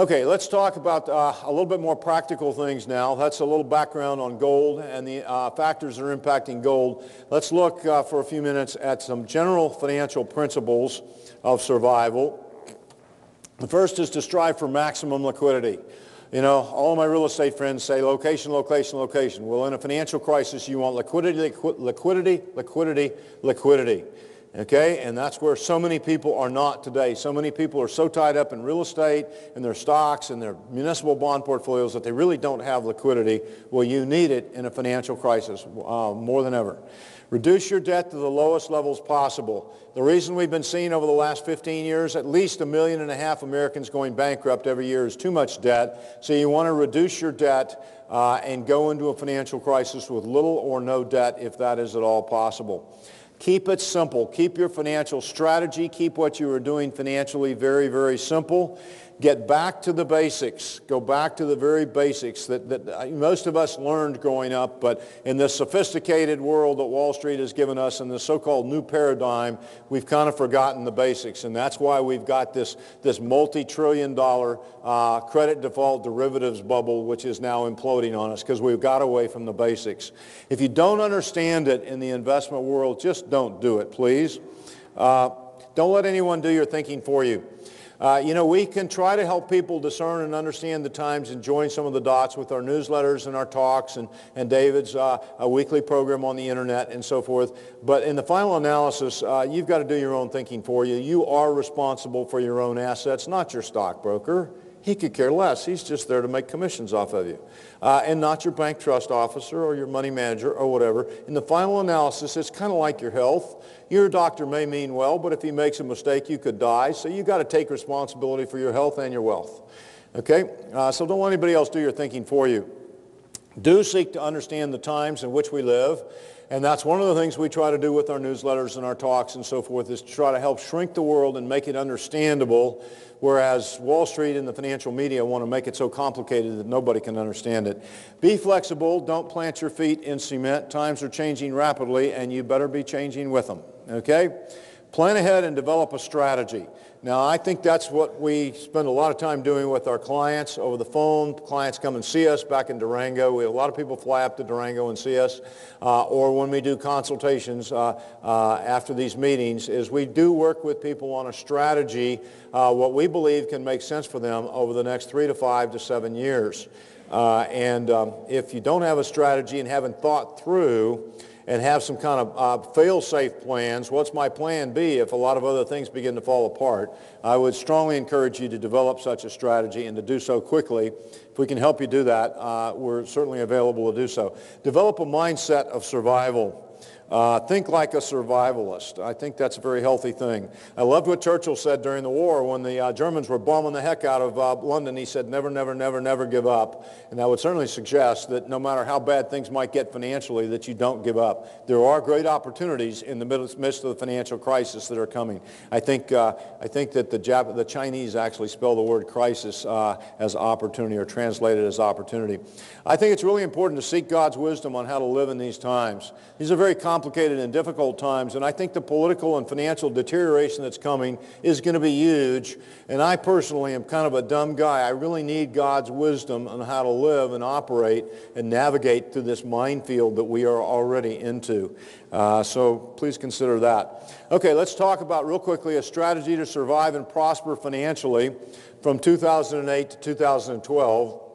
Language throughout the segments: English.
Okay, let's talk about a little bit more practical things now. That's a little background on gold and the factors that are impacting gold. Let's look for a few minutes at some general financial principles of survival. The first is to strive for maximum liquidity. You know, all of my real estate friends say location, location, location. Well, in a financial crisis, you want liquidity, liquidity, liquidity, liquidity. Okay, and that's where so many people are not today. So many people are so tied up in real estate and their stocks and their municipal bond portfolios that they really don't have liquidity. Well, you need it in a financial crisis more than ever. Reduce your debt to the lowest levels possible. The reason we've been seeing over the last 15 years at least 1.5 million Americans going bankrupt every year is too much debt. So you want to reduce your debt and go into a financial crisis with little or no debt if that is at all possible. Keep it simple. Keep your financial strategy. Keep what you are doing financially very, very simple. Get back to the basics. Go back to the very basics that most of us learned growing up, but in this sophisticated world that Wall Street has given us and the so-called new paradigm, we've kind of forgotten the basics, and that's why we've got this multi-trillion-dollar credit default derivatives bubble, which is now imploding on us because we've got away from the basics. If you don't understand it in the investment world, just don't do it, please. Don't let anyone do your thinking for you. You know, we can try to help people discern and understand the times and join some of the dots with our newsletters and our talks and David's a weekly program on the internet and so forth. But in the final analysis, you've got to do your own thinking for you. You are responsible for your own assets, not your stockbroker. He could care less. He's just there to make commissions off of you. And not your bank trust officer or your money manager or whatever. In the final analysis, it's kind of like your health. Your doctor may mean well, but if he makes a mistake, you could die. So you've got to take responsibility for your health and your wealth. Okay? So don't let anybody else do your thinking for you. Do seek to understand the times in which we live. And that's one of the things we try to do with our newsletters and our talks and so forth, is to try to help shrink the world and make it understandable, whereas Wall Street and the financial media want to make it so complicated that nobody can understand it. Be flexible. Don't plant your feet in cement. Times are changing rapidly, and you better be changing with them. Okay? Plan ahead and develop a strategy. Now, I think that's what we spend a lot of time doing with our clients over the phone. Clients come and see us back in Durango. We have a lot of people fly up to Durango and see us. Or when we do consultations after these meetings, is we do work with people on a strategy, what we believe can make sense for them over the next 3 to 5 to 7 years. If you don't have a strategy and haven't thought through and have some kind of fail-safe plans, what's my plan B if a lot of other things begin to fall apart? I would strongly encourage you to develop such a strategy and to do so quickly. If we can help you do that, we're certainly available to do so. Develop a mindset of survival. Think like a survivalist. I think that's a very healthy thing. I loved what Churchill said during the war when the Germans were bombing the heck out of London. He said, never, never, never, never give up. And I would certainly suggest that no matter how bad things might get financially, that you don't give up. There are great opportunities in the midst of the financial crisis that are coming. I think that the Chinese actually spell the word crisis as opportunity, or translate it as opportunity. I think it's really important to seek God's wisdom on how to live in these times. These are very complicated and difficult times, and I think the political and financial deterioration that's coming is going to be huge. And I personally am kind of a dumb guy. I really need God's wisdom on how to live and operate and navigate through this minefield that we are already into. So please consider that. Okay, let's talk about real quickly a strategy to survive and prosper financially from 2008 to 2012.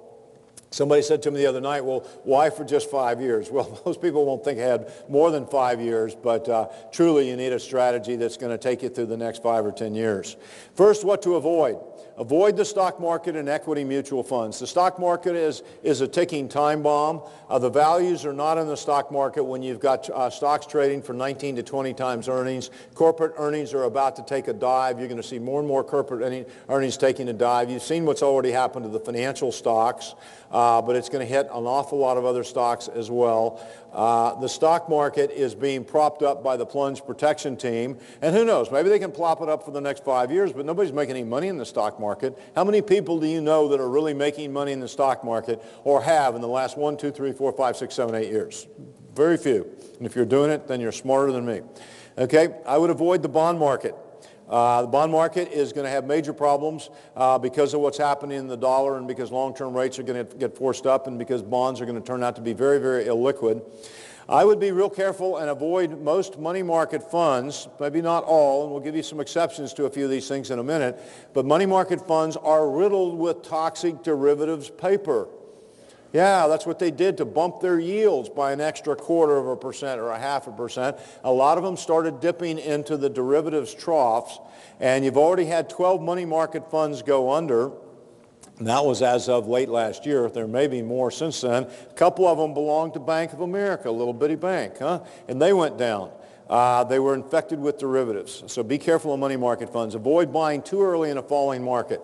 Somebody said to me the other night, well, why for just 5 years? Well, most people won't think ahead more than 5 years, but truly you need a strategy that's going to take you through the next 5 or 10 years. First, what to avoid. Avoid the stock market and equity mutual funds. The stock market is a ticking time bomb. The values are not in the stock market when you've got stocks trading for 19 to 20 times earnings. Corporate earnings are about to take a dive. You're going to see more and more corporate earnings taking a dive. You've seen what's already happened to the financial stocks, but it's going to hit an awful lot of other stocks as well. The stock market is being propped up by the plunge protection team, and who knows, maybe they can plop it up for the next 5 years, but nobody's making any money in the stock market. How many people do you know that are really making money in the stock market, or have in the last 1, 2, 3, 4, 5, 6, 7, 8 years? Very few. And if you're doing it, then you're smarter than me. Okay, I would avoid the bond market. The bond market is going to have major problems because of what's happening in the dollar and because long-term rates are going to get forced up and because bonds are going to turn out to be very, very illiquid. I would be real careful and avoid most money market funds, maybe not all, and we'll give you some exceptions to a few of these things in a minute, but money market funds are riddled with toxic derivatives paper. Yeah, that's what they did to bump their yields by an extra 0.25% or 0.5%. A lot of them started dipping into the derivatives troughs, and you've already had 12 money market funds go under. And that was as of late last year. There may be more since then. A couple of them belonged to Bank of America, a little bitty bank, and they went down. They were infected with derivatives. So be careful of money market funds. Avoid buying too early in a falling market.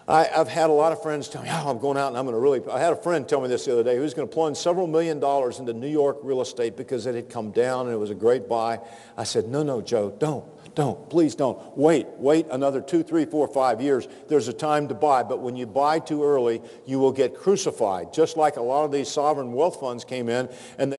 I've had a lot of friends tell me, oh, I'm going out and I'm going to really, I had a friend tell me this the other day, who was going to plunge several $1 million into New York real estate because it had come down and it was a great buy. I said, no, Joe, don't, please don't. Wait another 2, 3, 4, 5 years. There's a time to buy, but when you buy too early, you will get crucified, just like a lot of these sovereign wealth funds came in and